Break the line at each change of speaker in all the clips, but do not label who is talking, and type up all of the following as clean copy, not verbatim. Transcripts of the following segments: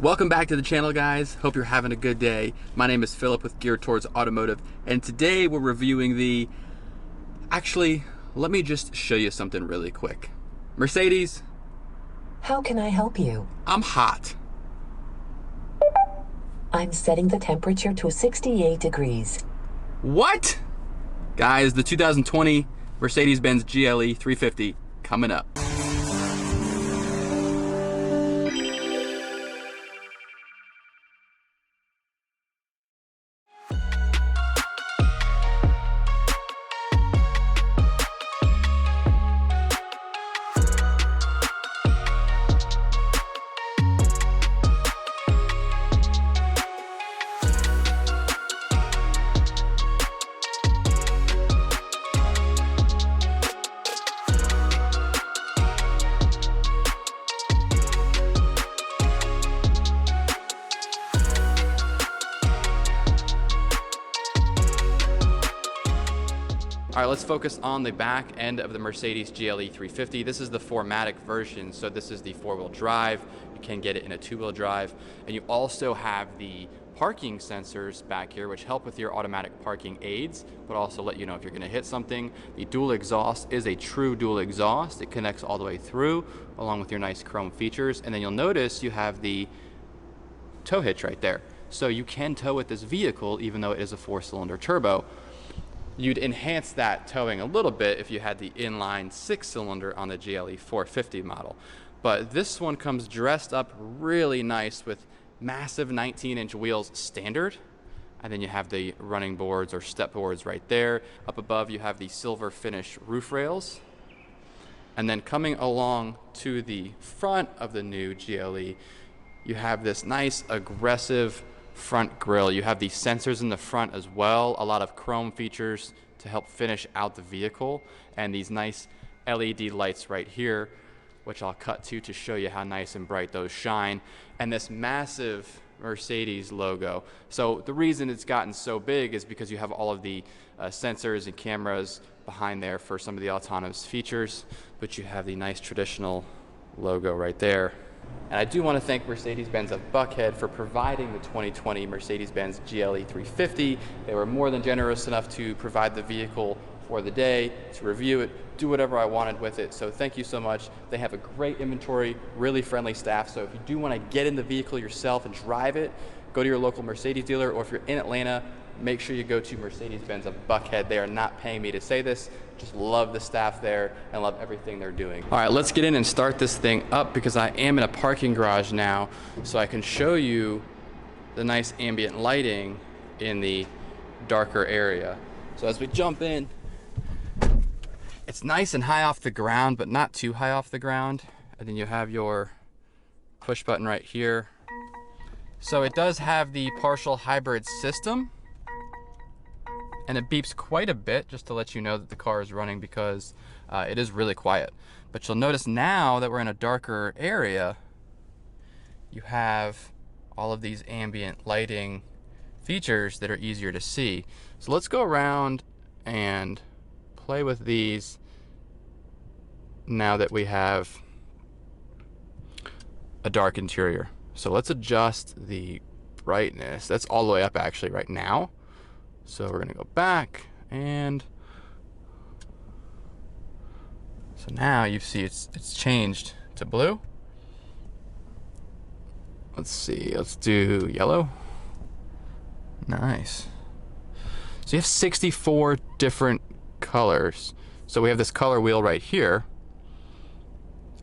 Welcome back to the channel, guys. Hope you're having a good day. My name is Philip with Geared Towards Automotive, and today we're reviewing the... Actually, let me just show you something really quick. Mercedes.
How can I help you?
I'm hot.
I'm setting the temperature to 68 degrees.
What? Guys, the 2020 Mercedes Benz GLE 350 coming up. All right, let's focus on the back end of the Mercedes GLE 350. This is the 4MATIC version, so this is the 4-wheel drive. You can get it in a 2-wheel drive. And you also have the parking sensors back here, which help with your automatic parking aids, but also let you know if you're gonna hit something. The dual exhaust is a true dual exhaust. It connects all the way through, along with your nice chrome features. And then you'll notice you have the tow hitch right there. So you can tow with this vehicle, even though it is a 4-cylinder turbo. You'd enhance that towing a little bit if you had the inline 6-cylinder on the GLE 450 model. But this one comes dressed up really nice with massive 19-inch wheels standard. And then you have the running boards or step boards right there. Up above you have the silver finish roof rails. And then coming along to the front of the new GLE, you have this nice aggressive front grille. You have the sensors in the front as well, a lot of chrome features to help finish out the vehicle, and these nice LED lights right here, which I'll cut to show you how nice and bright those shine, and this massive Mercedes logo. So the reason it's gotten so big is because you have all of the sensors and cameras behind there for some of the autonomous features, but you have the nice traditional logo right there. And I do want to thank Mercedes-Benz of Buckhead for providing the 2020 Mercedes-Benz GLE 350. They were more than generous enough to provide the vehicle for the day, to review it, do whatever I wanted with it. So thank you so much. They have a great inventory, really friendly staff. So if you do want to get in the vehicle yourself and drive it, go to your local Mercedes dealer, or if you're in Atlanta, make sure you go to Mercedes-Benz of Buckhead. They are not paying me to say this. Just love the staff there and love everything they're doing. All right, let's get in and start this thing up because I am in a parking garage now, so I can show you the nice ambient lighting in the darker area. So as we jump in, it's nice and high off the ground, but not too high off the ground. And then you have your push button right here. So it does have the partial hybrid system, and it beeps quite a bit just to let you know that the car is running because it is really quiet. But you'll notice now that we're in a darker area, you have all of these ambient lighting features that are easier to see. So let's go around and play with these now that we have a dark interior. So let's adjust the brightness. That's all the way up actually right now. So we're gonna go back, and so now you see it's changed to blue. Let's see, let's do yellow. Nice. So you have 64 different colors. So we have this color wheel right here,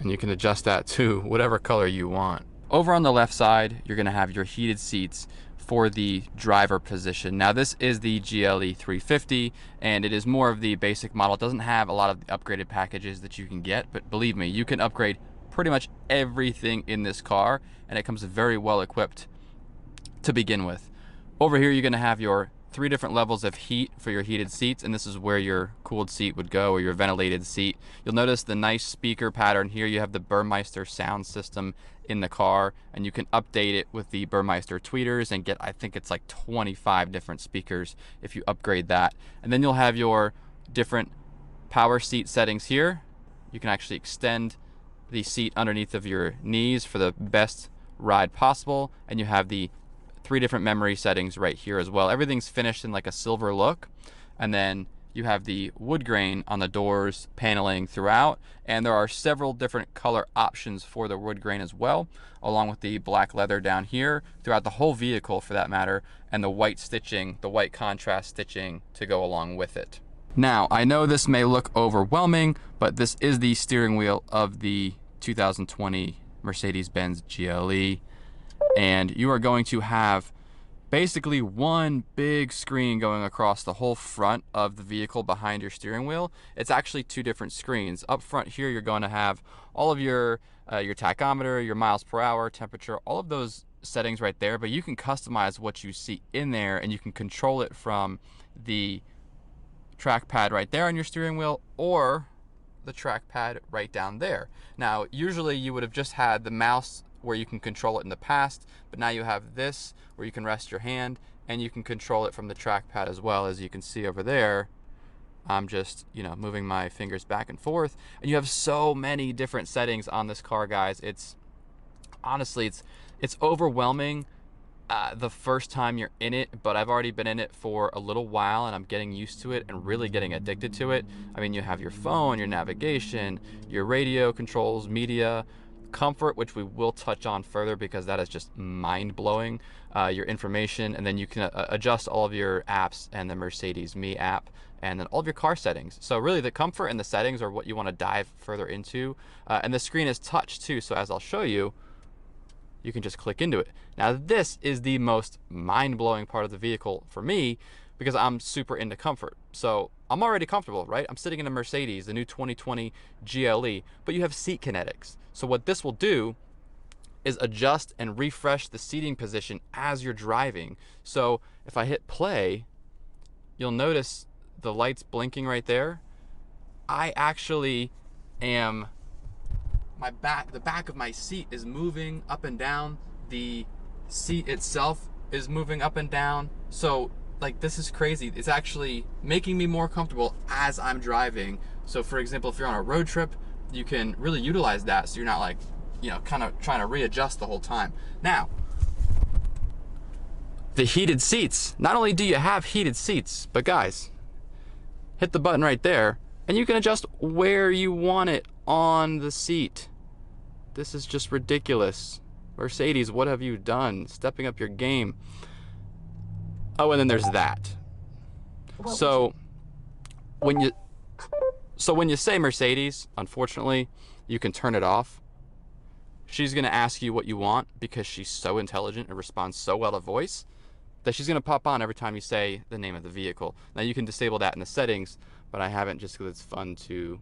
and you can adjust that to whatever color you want. Over on the left side, you're gonna have your heated seats for the driver position. Now this is the GLE 350, and it is more of the basic model. It doesn't have a lot of the upgraded packages that you can get, but believe me, you can upgrade pretty much everything in this car, and it comes very well equipped to begin with. Over here, you're gonna have your 3 different levels of heat for your heated seats, and this is where your cooled seat would go, or your ventilated seat. You'll notice the nice speaker pattern here. You have the Burmeister sound system in the car, and you can update it with the Burmeister tweeters and get, I think it's like 25 different speakers if you upgrade that. And then you'll have your different power seat settings here. You can actually extend the seat underneath of your knees for the best ride possible. And you have the 3 different memory settings right here as well. Everything's finished in like a silver look. And then you have the wood grain on the doors, paneling throughout, and there are several different color options for the wood grain as well, along with the black leather down here throughout the whole vehicle for that matter, and the white stitching, the white contrast stitching to go along with it. Now, I know this may look overwhelming, but this is the steering wheel of the 2020 Mercedes-Benz GLE, and you are going to have basically one big screen going across the whole front of the vehicle behind your steering wheel. It's actually 2 different screens. Up front here, you're going to have all of your tachometer, your miles per hour, temperature, all of those settings right there, but you can customize what you see in there, and you can control it from the trackpad right there on your steering wheel or the trackpad right down there. Now, usually you would have just had the mouse where you can control it in the past, but now you have this where you can rest your hand and you can control it from the trackpad as well. As you can see over there, I'm just, moving my fingers back and forth, and you have so many different settings on this car, guys. It's honestly, it's overwhelming the first time you're in it, but I've already been in it for a little while and I'm getting used to it and really getting addicted to it. I mean, you have your phone, your navigation, your radio controls, media, comfort, which we will touch on further because that is just mind-blowing, your information, and then you can adjust all of your apps and the Mercedes Me app, and then all of your car settings. So really the comfort and the settings are what you want to dive further into, and the screen is touch too, so as I'll show you, you can just click into it. Now this is the most mind-blowing part of the vehicle for me because I'm super into comfort. So I'm already comfortable, right? I'm sitting in a Mercedes, the new 2020 GLE, but you have seat kinetics. So what this will do is adjust and refresh the seating position as you're driving. So if I hit play, you'll notice the lights blinking right there. I actually am, the back of my seat is moving up and down. The seat itself is moving up and down. So like, this is crazy. It's actually making me more comfortable as I'm driving. So for example, if you're on a road trip, you can really utilize that so you're not like, kind of trying to readjust the whole time. Now, the heated seats. Not only do you have heated seats, but guys, hit the button right there and you can adjust where you want it on the seat. This is just ridiculous. Mercedes, what have you done? Stepping up your game. Oh, and then there's that. So when you say Mercedes, unfortunately, you can turn it off. She's gonna ask you what you want because she's so intelligent and responds so well to voice that she's gonna pop on every time you say the name of the vehicle. Now you can disable that in the settings, but I haven't just because it's fun to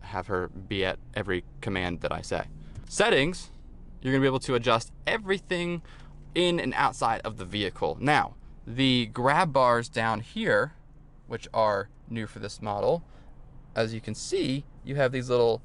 have her be at every command that I say. Settings, you're gonna be able to adjust everything in and outside of the vehicle. Now, the grab bars down here, which are new for this model, as you can see, you have these little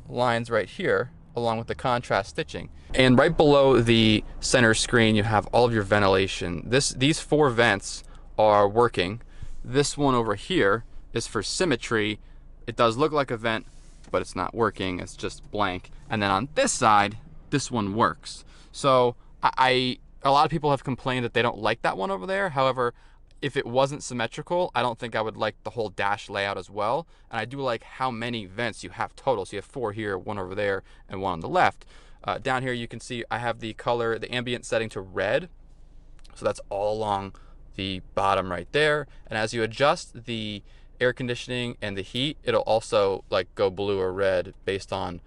lines right here, along with the contrast stitching. And right below the center screen, you have all of your ventilation. These 4 vents are working. This one over here is for symmetry. It does look like a vent, but it's not working. It's just blank. And then on this side, this one works. So a lot of people have complained that they don't like that one over there. However, if it wasn't symmetrical, I don't think I would like the whole dash layout as well. And I do like how many vents you have total. So you have 4 here, 1 over there, and 1 on the left. Down here you can see I have the color, the ambient setting to red. So that's all along the bottom right there. And as you adjust the air conditioning and the heat, it'll also like go blue or red based on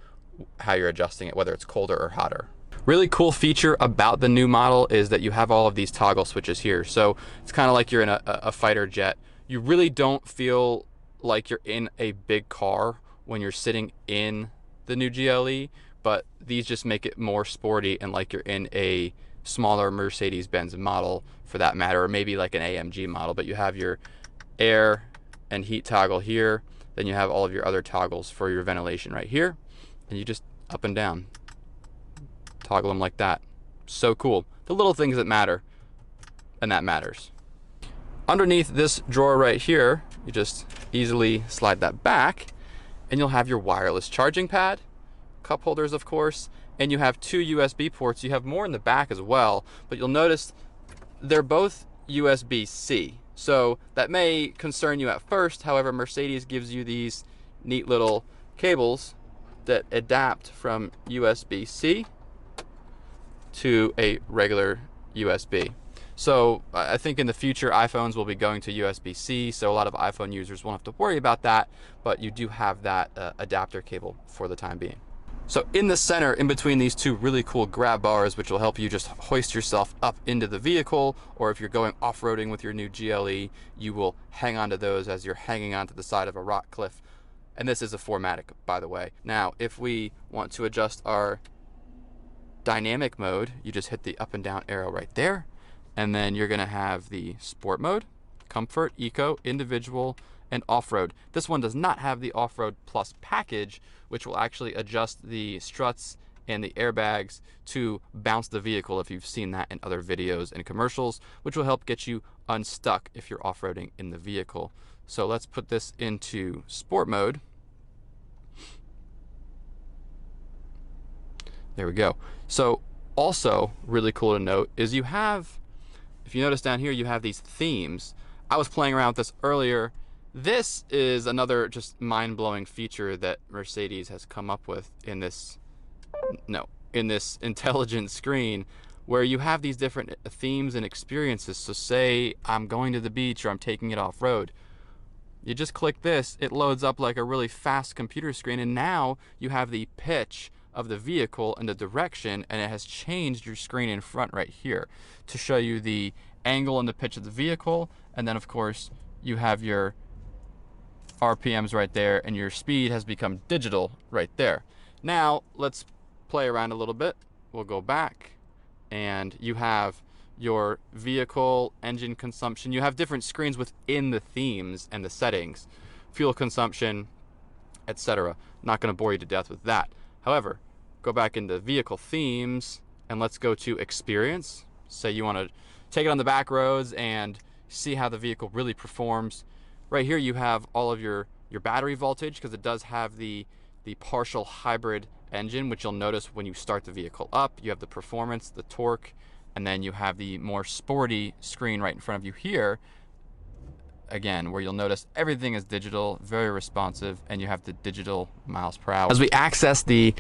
how you're adjusting it, whether it's colder or hotter. Really cool feature about the new model is that you have all of these toggle switches here. So it's kind of like you're in a fighter jet. You really don't feel like you're in a big car when you're sitting in the new GLE, but these just make it more sporty and like you're in a smaller Mercedes-Benz model for that matter, or maybe like an AMG model. But you have your air and heat toggle here, then you have all of your other toggles for your ventilation right here, and you just up and down toggle them like that. So cool. The little things that matter, and that matters. Underneath this drawer right here, you just easily slide that back and you'll have your wireless charging pad, cup holders of course, and you have 2 USB ports. You have more in the back as well, but you'll notice they're both USB-C. So that may concern you at first. However, Mercedes gives you these neat little cables that adapt from USB-C to a regular USB. So I think in the future iPhones will be going to USB-C, so a lot of iPhone users won't have to worry about that, but you do have that adapter cable for the time being. So in the center, in between these two really cool grab bars, which will help you just hoist yourself up into the vehicle, or if you're going off-roading with your new GLE, you will hang onto those as you're hanging onto the side of a rock cliff. And this is a 4MATIC, by the way. Now, if we want to adjust our dynamic mode, you just hit the up and down arrow right there. And then you're gonna have the sport mode, comfort, eco, individual, and off-road. This one does not have the off-road plus package, which will actually adjust the struts and the airbags to bounce the vehicle, if you've seen that in other videos and commercials, which will help get you unstuck if you're off-roading in the vehicle. So let's put this into sport mode. There we go. So also really cool to note is you have, if you notice down here, you have these themes. I was playing around with this earlier. This is another just mind-blowing feature that Mercedes has come up with in this, in this intelligent screen, where you have these different themes and experiences. So say I'm going to the beach or I'm taking it off-road. You just click this, it loads up like a really fast computer screen, and now you have the pitch of the vehicle and the direction, and it has changed your screen in front right here to show you the angle and the pitch of the vehicle. And then of course you have your RPMs right there, and your speed has become digital right there. Now let's play around a little bit. We'll go back, and you have your vehicle engine consumption. You have different screens within the themes and the settings, fuel consumption, etc. Not going to bore you to death with that. However, go back into vehicle themes, and let's go to experience. Say you want to take it on the back roads and see how the vehicle really performs. Right here you have all of your battery voltage, because it does have the partial hybrid engine, which you'll notice when you start the vehicle up. You have the performance, the torque, and then you have the more sporty screen right in front of you here, again, where you'll notice everything is digital, very responsive, and you have the digital miles per hour. As we access the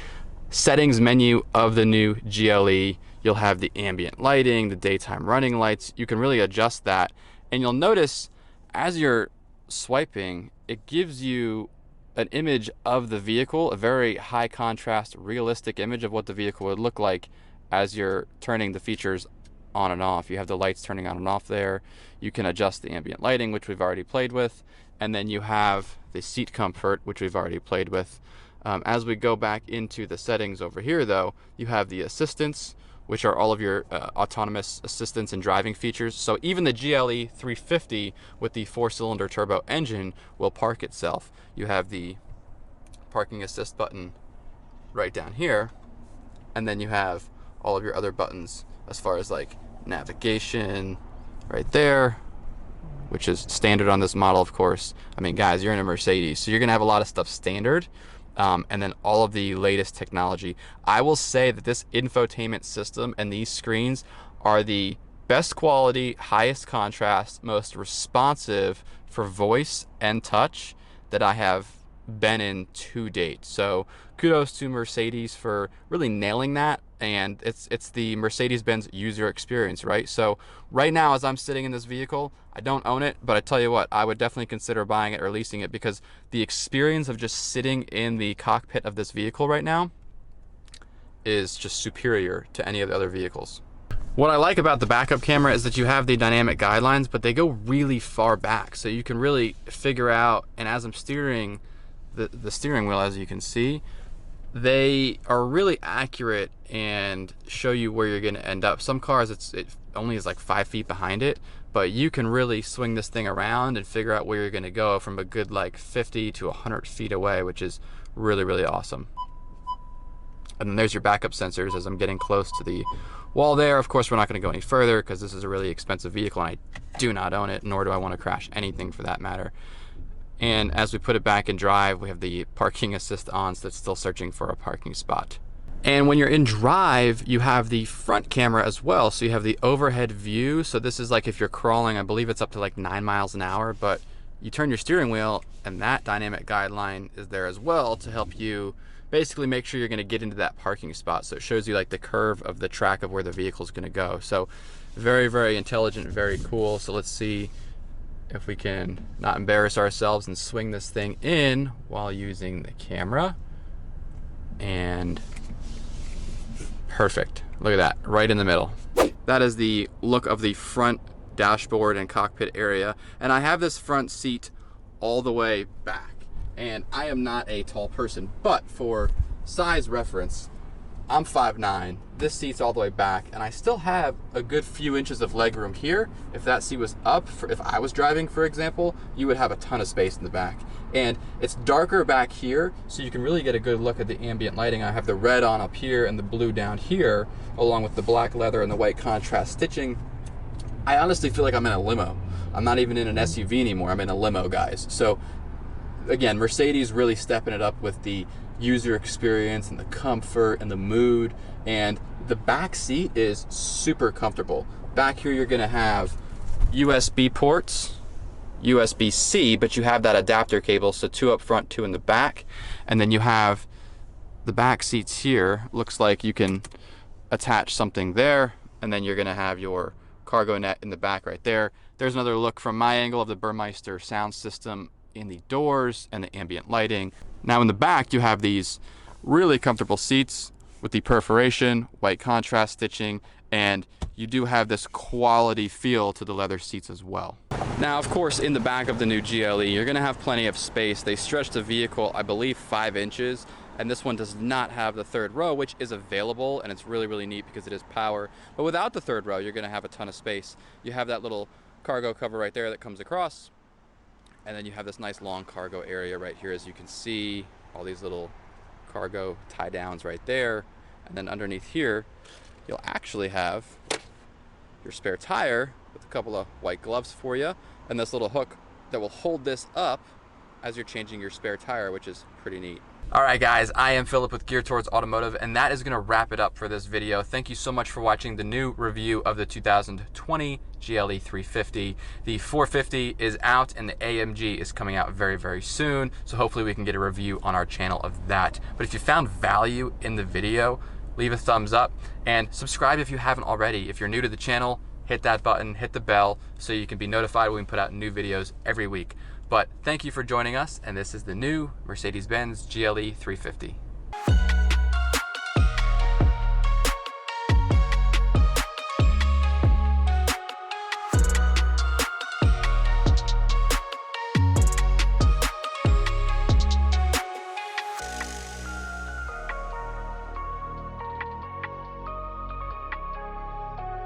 settings menu of the new GLE, you'll have the ambient lighting, the daytime running lights. You can really adjust that, and you'll notice as you're swiping, it gives you an image of the vehicle, a very high contrast, realistic image of what the vehicle would look like as you're turning the features on and off. You have the lights turning on and off there. You can adjust the ambient lighting, which we've already played with. And then you have the seat comfort, which we've already played with. As we go back into the settings over here though, you have the assistants, which are all of your autonomous assistance and driving features. So even the GLE 350 with the 4-cylinder turbo engine will park itself. You have the parking assist button right down here, and then you have all of your other buttons as far as like navigation right there, which is standard on this model, of course. I mean, guys, you're in a Mercedes, so you're gonna have a lot of stuff standard. And then all of the latest technology. I will say that this infotainment system and these screens are the best quality, highest contrast, most responsive for voice and touch that I have been in to date. So kudos to Mercedes for really nailing that. And it's the Mercedes-Benz user experience, right? So right now, as I'm sitting in this vehicle, I don't own it, but I tell you what, I would definitely consider buying it or leasing it, because the experience of just sitting in the cockpit of this vehicle right now is just superior to any of the other vehicles. What I like about the backup camera is that you have the dynamic guidelines, but they go really far back, so you can really figure out, and as I'm steering the steering wheel, as you can see, they are really accurate and show you where you're going to end up. Some cars, it only is like 5 feet behind it, but you can really swing this thing around and figure out where you're going to go from a good like 50 to 100 feet away, which is really, really awesome. And then there's your backup sensors as I'm getting close to the wall there. Of course, we're not going to go any further because this is a really expensive vehicle and I do not own it, nor do I want to crash anything for that matter. And as we put it back in drive, we have the parking assist on, so it's still searching for a parking spot. And when you're in drive, you have the front camera as well. So you have the overhead view. So this is like if you're crawling, I believe it's up to like 9 miles an hour, but you turn your steering wheel and that dynamic guideline is there as well to help you basically make sure you're gonna get into that parking spot. So it shows you like the curve of the track of where the vehicle is gonna go. So very, very intelligent, very cool. So let's see if we can not embarrass ourselves and swing this thing in while using the camera. And perfect. Look at that, right in the middle. That is the look of the front dashboard and cockpit area. And I have this front seat all the way back. And I am not a tall person, but for size reference, I'm 5'9". This seat's all the way back, and I still have a good few inches of leg room here. If that seat was up, if I was driving, for example, you would have a ton of space in the back. And it's darker back here, so you can really get a good look at the ambient lighting. I have the red on up here and the blue down here, along with the black leather and the white contrast stitching. I honestly feel like I'm in a limo. I'm not even in an SUV anymore. I'm in a limo, guys. So again, Mercedes really stepping it up with the user experience and the comfort and the mood, and the back seat is super comfortable. Back here you're gonna have USB ports, USB-C, but you have that adapter cable, so 2 up front, 2 in the back, and then you have the back seats here. Looks like you can attach something there, and then you're gonna have your cargo net in the back right there. There's another look from my angle of the Burmeister sound system in the doors and the ambient lighting. Now in the back you have these really comfortable seats with the perforation, white contrast stitching, and you do have this quality feel to the leather seats as well. Now of course in the back of the new GLE you're gonna have plenty of space. They stretched the vehicle, I believe, 5 inches, and this one does not have the third row, which is available, and it's really, really neat because it is power. But without the third row you're gonna have a ton of space. You have that little cargo cover right there that comes across, and then you have this nice long cargo area right here, as you can see, all these little cargo tie downs right there. And then underneath here, you'll actually have your spare tire with a couple of white gloves for you, and this little hook that will hold this up as you're changing your spare tire, which is pretty neat. All right, guys, I am Philip with Geared Towards Automotive, and that is gonna wrap it up for this video. Thank you so much for watching the new review of the 2020 GLE 350. The 450 is out, and the AMG is coming out very, very soon, so hopefully we can get a review on our channel of that. But if you found value in the video, leave a thumbs up, and subscribe if you haven't already. If you're new to the channel, hit that button, hit the bell, so you can be notified when we put out new videos every week. But thank you for joining us, and this is the new Mercedes-Benz GLE 350.